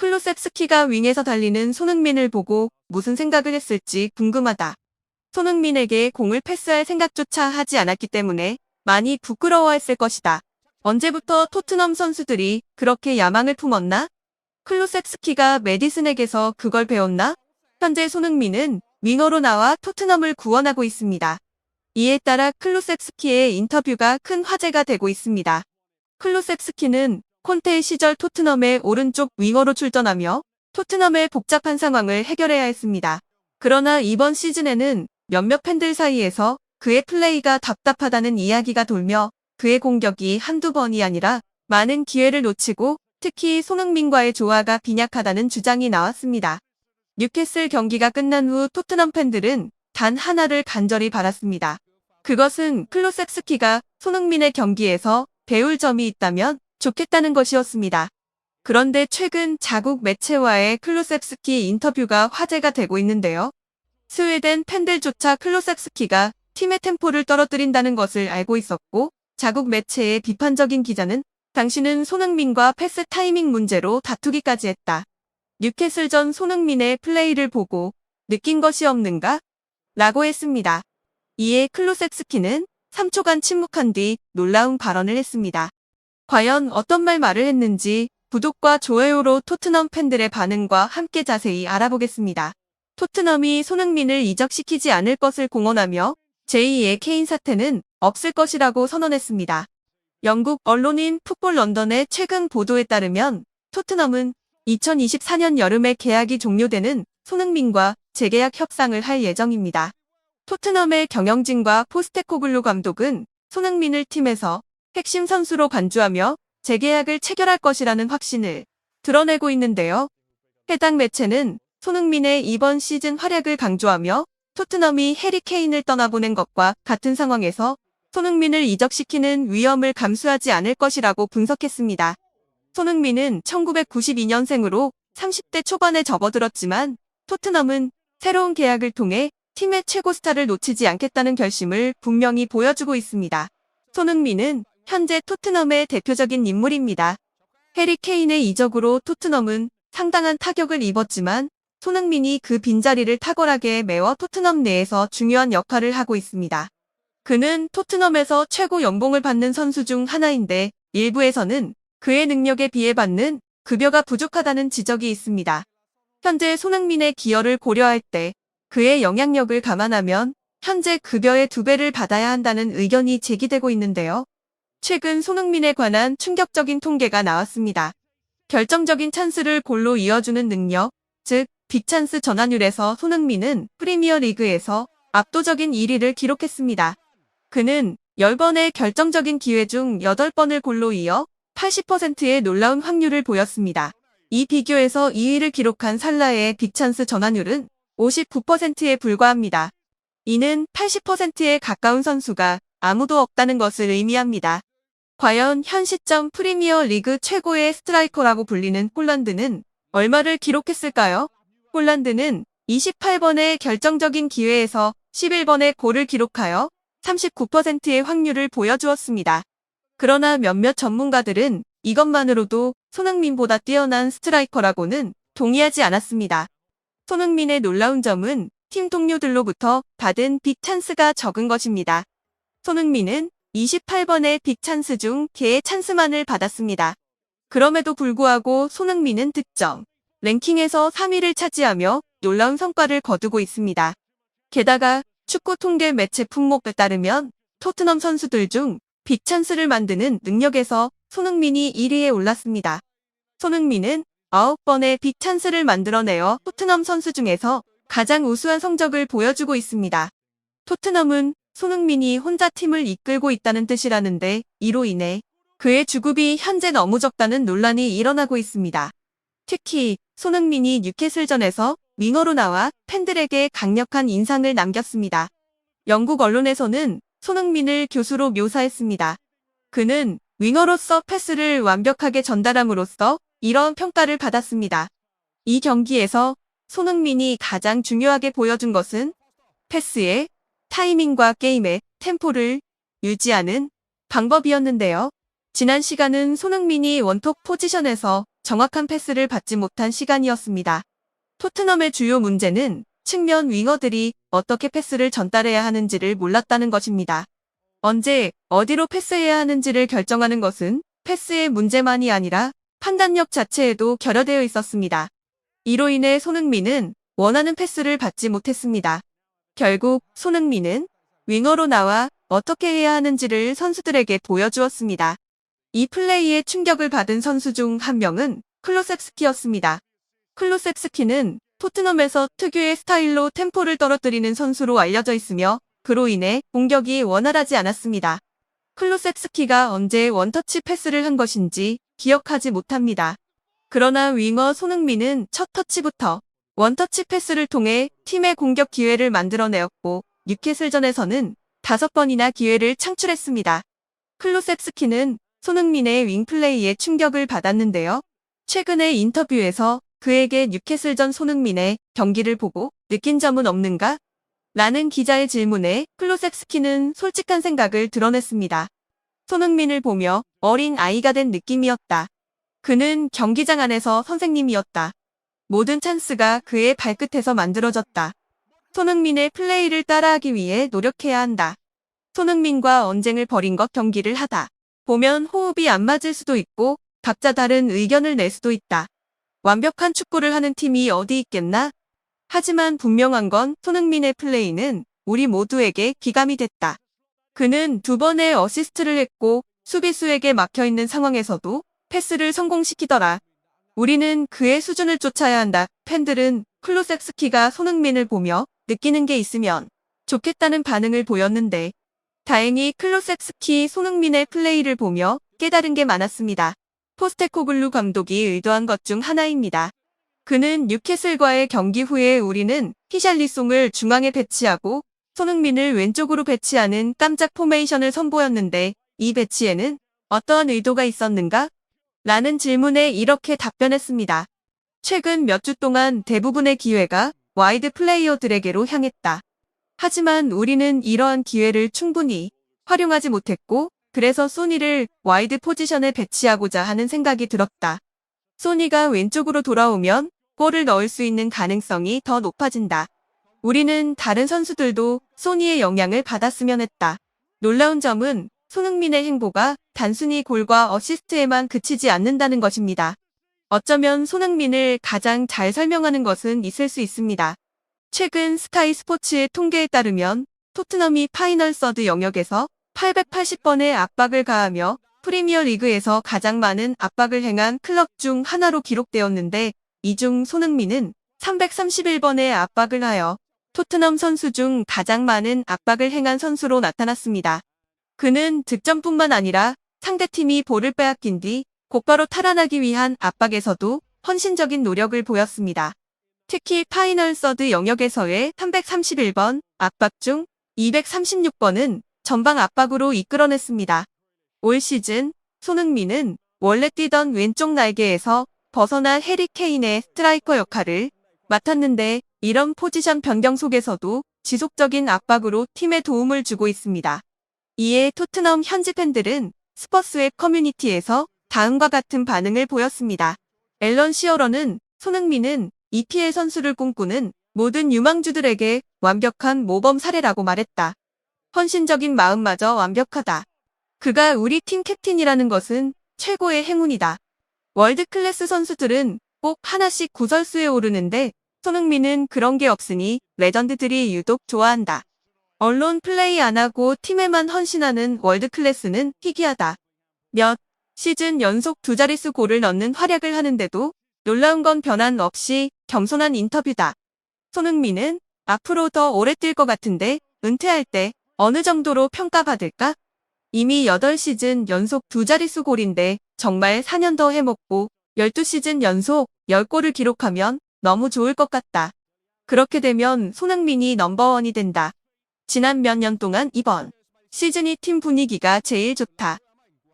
클루셉스키가 윙에서 달리는 손흥민을 보고 무슨 생각을 했을지 궁금하다. 손흥민에게 공을 패스할 생각조차 하지 않았기 때문에 많이 부끄러워했을 것이다. 언제부터 토트넘 선수들이 그렇게 야망을 품었나? 클루셉스키가 메디슨에게서 그걸 배웠나? 현재 손흥민은 윙어로 나와 토트넘을 구원하고 있습니다. 이에 따라 클루셉스키의 인터뷰가 큰 화제가 되고 있습니다. 클루셉스키는 콘테 시절 토트넘의 오른쪽 윙어로 출전하며 토트넘의 복잡한 상황을 해결해야 했습니다. 그러나 이번 시즌에는 몇몇 팬들 사이에서 그의 플레이가 답답하다는 이야기가 돌며 그의 공격이 한두 번이 아니라 많은 기회를 놓치고 특히 손흥민과의 조화가 빈약하다는 주장이 나왔습니다. 뉴캐슬 경기가 끝난 후 토트넘 팬들은 단 하나를 간절히 바랐습니다. 그것은 클루셉스키가 손흥민의 경기에서 배울 점이 있다면 좋겠다는 것이었습니다. 그런데 최근 자국 매체와의 클루셉스키 인터뷰가 화제가 되고 있는데요. 스웨덴 팬들조차 클루셉스키가 팀의 템포를 떨어뜨린다는 것을 알고 있었고 자국 매체의 비판적인 기자는 당신은 손흥민과 패스 타이밍 문제로 다투기까지 했다. 뉴캐슬전 손흥민의 플레이를 보고 느낀 것이 없는가? 라고 했습니다. 이에 클루셉스키는 3초간 침묵한 뒤 놀라운 발언을 했습니다. 과연 어떤 말을 했는지 구독과 좋아요로 토트넘 팬들의 반응과 함께 자세히 알아보겠습니다. 토트넘이 손흥민을 이적시키지 않을 것을 공언하며 제2의 케인 사태는 없을 것이라고 선언했습니다. 영국 언론인 풋볼 런던의 최근 보도에 따르면 토트넘은 2024년 여름에 계약이 종료되는 손흥민과 재계약 협상을 할 예정입니다. 토트넘의 경영진과 포스테코글루 감독은 손흥민을 팀에서 핵심 선수로 간주하며 재계약을 체결할 것이라는 확신을 드러내고 있는데요. 해당 매체는 손흥민의 이번 시즌 활약을 강조하며 토트넘이 해리 케인을 떠나보낸 것과 같은 상황에서 손흥민을 이적시키는 위험을 감수하지 않을 것이라고 분석했습니다. 손흥민은 1992년생으로 30대 초반에 접어들었지만 토트넘은 새로운 계약을 통해 팀의 최고 스타를 놓치지 않겠다는 결심을 분명히 보여주고 있습니다. 손흥민은 현재 토트넘의 대표적인 인물입니다. 해리 케인의 이적으로 토트넘은 상당한 타격을 입었지만 손흥민이 그 빈자리를 탁월하게 메워 토트넘 내에서 중요한 역할을 하고 있습니다. 그는 토트넘에서 최고 연봉을 받는 선수 중 하나인데 일부에서는 그의 능력에 비해 받는 급여가 부족하다는 지적이 있습니다. 현재 손흥민의 기여를 고려할 때 그의 영향력을 감안하면 현재 급여의 2배를 받아야 한다는 의견이 제기되고 있는데요. 최근 손흥민에 관한 충격적인 통계가 나왔습니다. 결정적인 찬스를 골로 이어주는 능력, 즉 빅찬스 전환율에서 손흥민은 프리미어 리그에서 압도적인 1위를 기록했습니다. 그는 10번의 결정적인 기회 중 8번을 골로 이어 80%의 놀라운 확률을 보였습니다. 이 비교에서 2위를 기록한 살라의 빅찬스 전환율은 59%에 불과합니다. 이는 80%에 가까운 선수가 아무도 없다는 것을 의미합니다. 과연 현 시점 프리미어 리그 최고의 스트라이커라고 불리는 홀란드는 얼마를 기록했을까요? 홀란드는 28번의 결정적인 기회에서 11번의 골을 기록하여 39%의 확률을 보여주었습니다. 그러나 몇몇 전문가들은 이것만으로도 손흥민보다 뛰어난 스트라이커라고는 동의하지 않았습니다. 손흥민의 놀라운 점은 팀 동료들로부터 받은 빅찬스가 적은 것입니다. 손흥민은 28번의 빅찬스 중 개의 찬스만을 받았습니다. 그럼에도 불구하고 손흥민은 득점, 랭킹에서 3위를 차지하며 놀라운 성과를 거두고 있습니다. 게다가 축구 통계 매체 품목에 따르면 토트넘 선수들 중 빅찬스를 만드는 능력에서 손흥민이 1위에 올랐습니다. 손흥민은 9번의 빅찬스를 만들어내어 토트넘 선수 중에서 가장 우수한 성적을 보여주고 있습니다. 토트넘은 손흥민이 혼자 팀을 이끌고 있다는 뜻이라는데 이로 인해 그의 주급이 현재 너무 적다는 논란이 일어나고 있습니다. 특히 손흥민이 뉴캐슬전에서 윙어로 나와 팬들에게 강력한 인상을 남겼습니다. 영국 언론에서는 손흥민을 교수로 묘사했습니다. 그는 윙어로서 패스를 완벽하게 전달함으로써 이런 평가를 받았습니다. 이 경기에서 손흥민이 가장 중요하게 보여준 것은 패스의 타이밍과 게임의 템포를 유지하는 방법이었는데요. 지난 시간은 손흥민이 원톱 포지션에서 정확한 패스를 받지 못한 시간이었습니다. 토트넘의 주요 문제는 측면 윙어들이 어떻게 패스를 전달해야 하는지를 몰랐다는 것입니다. 언제, 어디로 패스해야 하는지를 결정하는 것은 패스의 문제만이 아니라 판단력 자체에도 결여되어 있었습니다. 이로 인해 손흥민은 원하는 패스를 받지 못했습니다. 결국 손흥민은 윙어로 나와 어떻게 해야 하는지를 선수들에게 보여주었습니다. 이 플레이에 충격을 받은 선수 중 한 명은 클로셉스키였습니다. 클로셉스키는 토트넘에서 특유의 스타일로 템포를 떨어뜨리는 선수로 알려져 있으며 그로 인해 공격이 원활하지 않았습니다. 클로셉스키가 언제 원터치 패스를 한 것인지 기억하지 못합니다. 그러나 윙어 손흥민은 첫 터치부터 원터치 패스를 통해 팀의 공격 기회를 만들어내었고 뉴캐슬전에서는 5번이나 기회를 창출했습니다. 클로셉스키는 손흥민의 윙플레이에 충격을 받았는데요. 최근의 인터뷰에서 그에게 뉴캐슬전 손흥민의 경기를 보고 느낀 점은 없는가? 라는 기자의 질문에 클로셉스키는 솔직한 생각을 드러냈습니다. 손흥민을 보며 어린 아이가 된 느낌이었다. 그는 경기장 안에서 선생님이었다. 모든 찬스가 그의 발끝에서 만들어졌다. 손흥민의 플레이를 따라하기 위해 노력해야 한다. 손흥민과 언쟁을 벌인 것 경기를 하다 보면 호흡이 안 맞을 수도 있고 각자 다른 의견을 낼 수도 있다. 완벽한 축구를 하는 팀이 어디 있겠나? 하지만 분명한 건 손흥민의 플레이는 우리 모두에게 귀감이 됐다. 그는 2번의 어시스트를 했고 수비수에게 막혀있는 상황에서도 패스를 성공시키더라. 우리는 그의 수준을 쫓아야 한다. 팬들은 클로셉스키가 손흥민을 보며 느끼는 게 있으면 좋겠다는 반응을 보였는데 다행히 클로셉스키 손흥민의 플레이를 보며 깨달은 게 많았습니다. 포스테코글루 감독이 의도한 것 중 하나입니다. 그는 뉴캐슬과의 경기 후에 우리는 히샬리송을 중앙에 배치하고 손흥민을 왼쪽으로 배치하는 깜짝 포메이션을 선보였는데 이 배치에는 어떠한 의도가 있었는가? 라는 질문에 이렇게 답변했습니다. 최근 몇 주 동안 대부분의 기회가 와이드 플레이어들에게로 향했다. 하지만 우리는 이러한 기회를 충분히 활용하지 못했고 그래서 소니를 와이드 포지션에 배치하고자 하는 생각이 들었다. 소니가 왼쪽으로 돌아오면 골을 넣을 수 있는 가능성이 더 높아진다. 우리는 다른 선수들도 소니의 영향을 받았으면 했다. 놀라운 점은 손흥민의 행보가 단순히 골과 어시스트에만 그치지 않는다는 것입니다. 어쩌면 손흥민을 가장 잘 설명하는 것은 있을 수 있습니다. 최근 스카이 스포츠의 통계에 따르면 토트넘이 파이널 서드 영역에서 880번의 압박을 가하며 프리미어 리그에서 가장 많은 압박을 행한 클럽 중 하나로 기록되었는데 이 중 손흥민은 331번의 압박을 하여 토트넘 선수 중 가장 많은 압박을 행한 선수로 나타났습니다. 그는 득점뿐만 아니라 상대팀이 볼을 빼앗긴 뒤 곧바로 탈환하기 위한 압박에서도 헌신적인 노력을 보였습니다. 특히 파이널 서드 영역에서의 331번 압박 중 236번은 전방 압박으로 이끌어냈습니다. 올 시즌 손흥민은 원래 뛰던 왼쪽 날개에서 벗어나 해리 케인의 스트라이커 역할을 맡았는데 이런 포지션 변경 속에서도 지속적인 압박으로 팀에 도움을 주고 있습니다. 이에 토트넘 현지 팬들은 스퍼스의 커뮤니티에서 다음과 같은 반응을 보였습니다. 앨런 시어러는 손흥민은 EPL 선수를 꿈꾸는 모든 유망주들에게 완벽한 모범 사례라고 말했다. 헌신적인 마음마저 완벽하다. 그가 우리 팀 캡틴이라는 것은 최고의 행운이다. 월드클래스 선수들은 꼭 하나씩 구설수에 오르는데 손흥민은 그런 게 없으니 레전드들이 유독 좋아한다. 언론 플레이 안 하고 팀에만 헌신하는 월드클래스는 희귀하다. 몇 시즌 연속 2자릿수 골을 넣는 활약을 하는데도 놀라운 건 변한 없이 겸손한 인터뷰다. 손흥민은 앞으로 더 오래 뛸 것 같은데 은퇴할 때 어느 정도로 평가받을까? 이미 8시즌 연속 2자릿수 골인데 정말 4년 더 해먹고 12시즌 연속 10골을 기록하면 너무 좋을 것 같다. 그렇게 되면 손흥민이 넘버원이 된다. 지난 몇 년 동안 이번 시즌이 팀 분위기가 제일 좋다.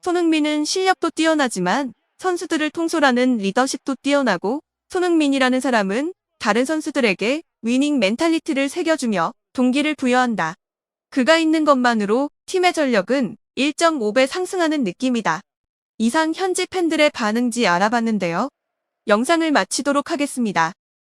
손흥민은 실력도 뛰어나지만 선수들을 통솔하는 리더십도 뛰어나고 손흥민이라는 사람은 다른 선수들에게 위닝 멘탈리티를 새겨주며 동기를 부여한다. 그가 있는 것만으로 팀의 전력은 1.5배 상승하는 느낌이다. 이상 현지 팬들의 반응지 알아봤는데요. 영상을 마치도록 하겠습니다.